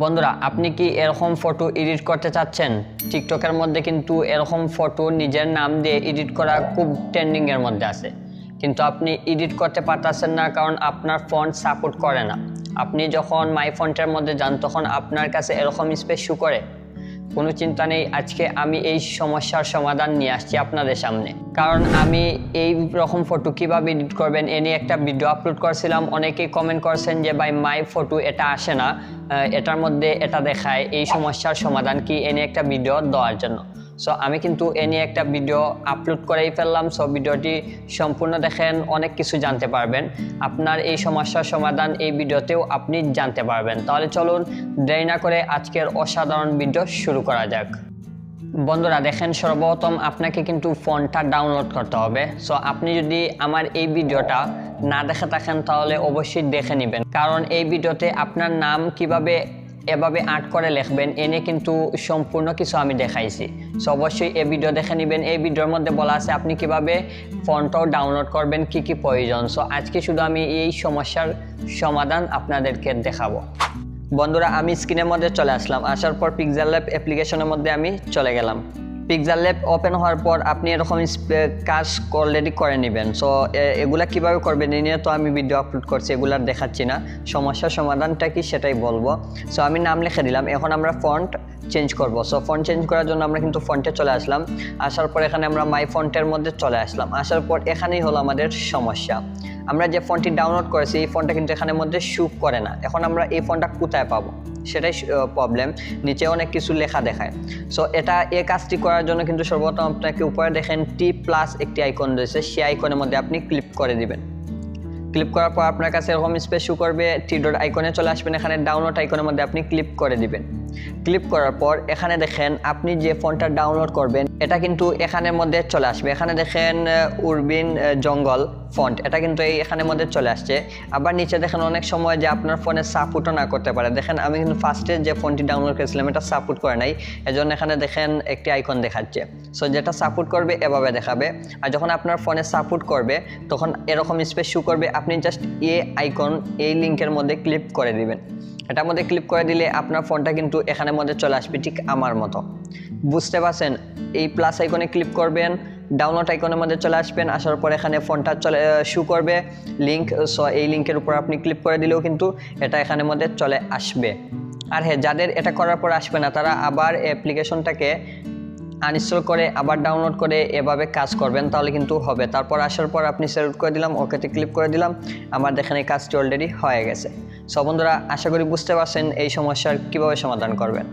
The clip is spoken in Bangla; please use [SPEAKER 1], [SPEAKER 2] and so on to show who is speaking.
[SPEAKER 1] বন্ধুরা আপনি কি এরকম ফটো এডিট করতে চাচ্ছেন? টিকটকের মধ্যে কিন্তু এরকম ফটো নিজের নাম দিয়ে এডিট করা খুব ট্রেন্ডিং এর মধ্যে আছে, কিন্তু আপনি এডিট করতে পারতেছেন না কারণ আপনার ফন্ট সাপোর্ট করে না। আপনি যখন মাই ফন্টের মধ্যে যান তখন আপনার কাছে এরকম স্পেস শো করে। কোনো চিন্তা নেই, আজকে আমি এই সমস্যার সমাধান নিয়ে আসছি আপনাদের সামনে। কারণ আমি এই রকম ফটো কিভাবে এডিট করবেন এ নিয়ে একটা ভিডিও আপলোড করেছিলাম। অনেকেই কমেন্ট করছেন যে ভাই মাই ফটো এটা আসে না, এটার মধ্যে এটা দেখায়, এই সমস্যার সমাধান কি এ নিয়ে একটা ভিডিও দেওয়ার জন্য। সো আমি কিন্তু এ নিয়ে একটা ভিডিও আপলোড করেই ফেললাম। সো ভিডিওটি সম্পূর্ণ দেখেন, অনেক কিছু জানতে পারবেন। আপনার এই সমস্যার সমাধান এই ভিডিওতেও আপনি জানতে পারবেন। তাহলে চলুন দেরি না করে আজকের অসাধারণ ভিডিও শুরু করা যাক। বন্ধুরা দেখেন, সর্বপ্রথম আপনাকে কিন্তু ফন্টটা ডাউনলোড করতে হবে। সো আপনি যদি আমার এই ভিডিওটা না দেখে থাকেন তাহলে অবশ্যই দেখে নেবেন, কারণ এই ভিডিওতে আপনার নাম কিভাবে এভাবে আর্ট করে লিখবেন এ নিয়ে কিন্তু সম্পূর্ণ কিছু আমি দেখাইছি। সো অবশ্যই এই ভিডিও দেখে নেবেন। এই ভিডিওর মধ্যে বলা আছে আপনি কিভাবে ফন্টটাও ডাউনলোড করবেন, কি কি প্রয়োজন। সো আজকে শুধু আমি এই সমস্যার সমাধান আপনাদেরকে দেখাবো। বন্ধুরা আমি স্ক্রিনের মধ্যে চলে আসলাম, আসার পর Pixlelab অ্যাপ্লিকেশনের মধ্যে আমি চলে গেলাম। Pixlelab ওপেন হওয়ার পর আপনি এরকম কাজ অলরেডি করে নেবেন। সো এগুলা কিভাবে করবেন এ নিয়ে তো আমি ভিডিও আপলোড করছি, এগুলার দেখাচ্ছি না। সমস্যার সমাধানটা কি সেটাই বলবো। সো আমি নাম লিখে দিলাম, এখন আমরা ফন্ট চেঞ্জ করব। সো ফন্ট চেঞ্জ করার জন্য আমরা কিন্তু ফন্টে চলে আসলাম। আসার পর এখানে আমরা মাই ফন্টের মধ্যে চলে আসলাম। আসার পর এখানেই হলো আমাদের সমস্যা। আমরা যে ফন্টটি ডাউনলোড করেছি এই ফন্টটা কিন্তু এখানের মধ্যে শো করে না। এখন আমরা এই ফন্টটা কোথায় পাবো সেটাই প্রবলেম। নিচে অনেক কিছু লেখা দেখায়। সো এই কাজটি করার জন্য কিন্তু সর্বপ্রথম আপনাকে উপরে দেখেন টি প্লাস একটি আইকন রয়েছে, সেই আইকনের মধ্যে আপনি ক্লিক করে দিবেন। ক্লিক করার পর আপনার কাছে এরকম স্পেস শো করবে, টি ডট আইকনে চলে আসবেন। এখানে ডাউনলোড আইকনের মধ্যে আপনি ক্লিক করে দিবেন। ক্লিক করার পর এখানে দেখেন আপনি যে ফন্টটা ডাউনলোড করবেন এটা কিন্তু এখানের মধ্যে চলে আসবে। এখানে দেখেন উরবিন জঙ্গল ফন্ট, এটা কিন্তু এখানের মধ্যে চলে আসছে। আবার নিচে দেখেন অনেক সময় যে আপনার ফোনে সাপোর্টও না করতে পারে। দেখেন আমি কিন্তু ফার্স্টে যে ফোনটি ডাউনলোড করেছিলাম এটা সাপোর্ট করে নাই, এজন্য এখানে দেখেন একটি আইকন দেখাচ্ছে। সো যেটা সাপোর্ট করবে এভাবে দেখাবে, আর যখন আপনার ফোনে সাপোর্ট করবে তখন এরকম স্পেস শো করবে। আপনি জাস্ট আইকন এই লিঙ্কের মধ্যে ক্লিক করে দিবেন। এটার মধ্যে ক্লিক করে দিলে আপনার ফোনটা কিন্তু এখানের মধ্যে চলে আসবে, ঠিক আমার মতো। বুঝতে পারছেন? এই প্লাস আইকনে ক্লিক করবেন, ডাউনলোড আইকনের মধ্যে চলে আসবেন। আসার পর এখানে ফোনটা চলে শো করবে লিঙ্ক। সো এই লিঙ্কের উপর আপনি ক্লিক করে দিলেও কিন্তু এটা এখানের মধ্যে চলে আসবে। আর হ্যাঁ, যাদের এটা করার পর আসবে না তারা আবার অ্যাপ্লিকেশনটাকে আনইনস্টল করে আবার ডাউনলোড করে এভাবে কাজ করবেন, তাহলে কিন্তু হবে। তারপর আসার পর আপনি সিলেক্ট করে দিলাম, ওকেতে ক্লিক করে দিলাম। আমার দেখেন এই কাজটি অলরেডি হয়ে গেছে। সো বন্ধুরা আশা করি বুঝতে পারছেন এই সমস্যার কীভাবে সমাধান করবেন।